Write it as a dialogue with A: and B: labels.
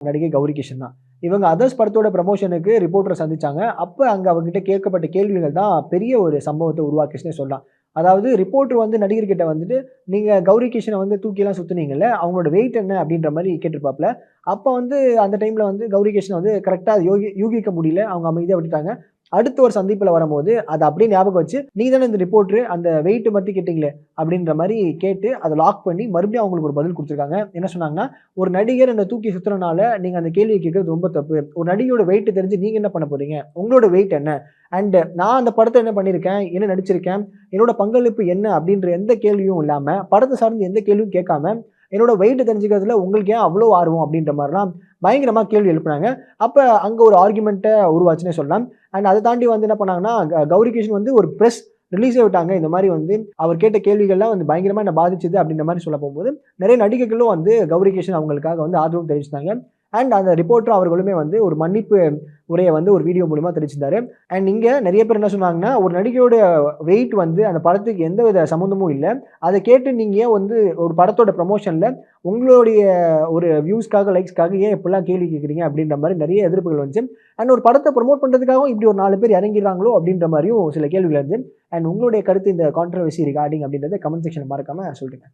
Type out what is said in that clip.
A: நடிகை கௌரி கிஷன் தான். இவங்க அதர்ஸ் படத்தோட ப்ரமோஷனுக்கு ரிப்போர்ட்டர சந்திச்சாங்க. அப்ப அங்க அவங்ககிட்ட கேட்கப்பட்ட கேள்விகள் தான் பெரிய ஒரு சம்பவத்த உருவாக்குச்சுன்னே சொல்லலாம். அதாவது ரிப்போர்ட்டர் வந்து நடிகர்கிட்ட வந்துட்டு, "நீங்க கௌரி கிஷன வந்து தூக்கிலாம் சுத்துனீங்கல்ல, அவங்களோட வெயிட் என்ன?" அப்படின்ற மாரி கேட்டிருப்பாப்ல. அப்ப வந்து அந்த டைம்ல வந்து கௌரி கிஷன் வந்து கரெக்ட்டா யூகிக்க முடியல. அவங்க அமைதியா விட்டுட்டாங்க. அடுத்த ஒரு சந்திப்புல வரும்போது, அத அப்படியே ஞாபகம் வச்சு, "நீங்க தானே இந்த ரிப்போர்ட்டரு, அந்த வெயிட் மட்டும் கேட்டீங்களே" அப்படின்ற மாரி கேட்டு, அத லாக் பண்ணி மறுபடியும் அவங்களுக்கு ஒரு பதில் குடுத்துருக்காங்க. என்ன சொன்னாங்கன்னா, "ஒரு நடிகர் என்ன தூக்கி சுத்துறனால, நீங்க அந்த கேள்விய கேட்கிறது ரொம்ப தப்பு. ஒரு நடிகையோட வெயிட் தெரிஞ்சு நீங்க என்ன பண்ண போறீங்க? உங்களோட வெயிட் என்ன? அண்ட் நான் அந்த படத்துல என்ன பண்ணியிருக்கேன்? என்ன நடிச்சிருக்கேன்? என்னோட பங்களிப்பு என்ன?" அப்படின்ற எந்த கேள்வியும் இல்லாம, படத்த சார்ந்து எந்த கேள்வியும் கேட்காம, என்னோட வெயிட் தெரிஞ்சுக்கிறதுல உங்களுக்கு ஏன் அவ்ளோ ஆர்வம்? அப்படின்ற மாரிலாம் பயங்கரமா கேள்வி எழுப்புனாங்க. அப்ப அங்க ஒரு ஆர்குமென்ட்ட உருவாச்சுன்னே சொல்லலாம். அண்ட் அத தாண்டி வந்து என்ன பண்ணாங்கன்னா, கௌரி கிஷன் வந்து ஒரு பிரஸ் ரிலீஸே விட்டாங்க. இந்த மாரி வந்து அவர் கேட்ட கேள்விகள்லாம் வந்து பயங்கரமா என்ன பாதிச்சது அப்படின்ற மாரி சொல்ல போம்போது, நெறைய நடிகைகளும் வந்து கௌரி கிஷன் அவங்களுக்காக வந்து ஆதரவு தெரிவிச்சுட்டாங்க. அண்ட் அந்த ரிப்போர்ட்டர் அவர்களுமே வந்து ஒரு மன்னிப்பு உரைய வந்து ஒரு வீடியோ மூலியமா தெரிவிச்சிருந்தாரு. அண்ட் இங்க நெறைய பேர் என்ன சொன்னாங்கன்னா, ஒரு நடிகையோட வெயிட் வந்து அந்த படத்துக்கு எந்தவித சம்மந்தமும் இல்ல. அத கேட்டு நீங்க ஏன் வந்து ஒரு படத்தோட ப்ரமோஷன்ல உங்களுடைய ஒரு வியூஸ்க்காக, லைக்ஸ்க்காக ஏன் இப்படிலாம் கேள்வி கேட்கிறீங்க? அப்படின்ற மாரி நெறைய எதிர்ப்புகள் வந்துச்சு. அண்ட் ஒரு படத்த ப்ரமோட் பண்றதுக்காகவும் இப்படி ஒரு 4 பேர் இறங்கிறாங்களோ அப்படின்ற மாரியும் சில கேள்விகள் இருந்தது. அண்ட் உங்களுடைய கருத்து இந்த கான்ட்ரோவர்சி ரிகார்டிங் அப்படின்றத கமெண்ட் செக்ஷன்ல மறக்காம சொல்லுங்க.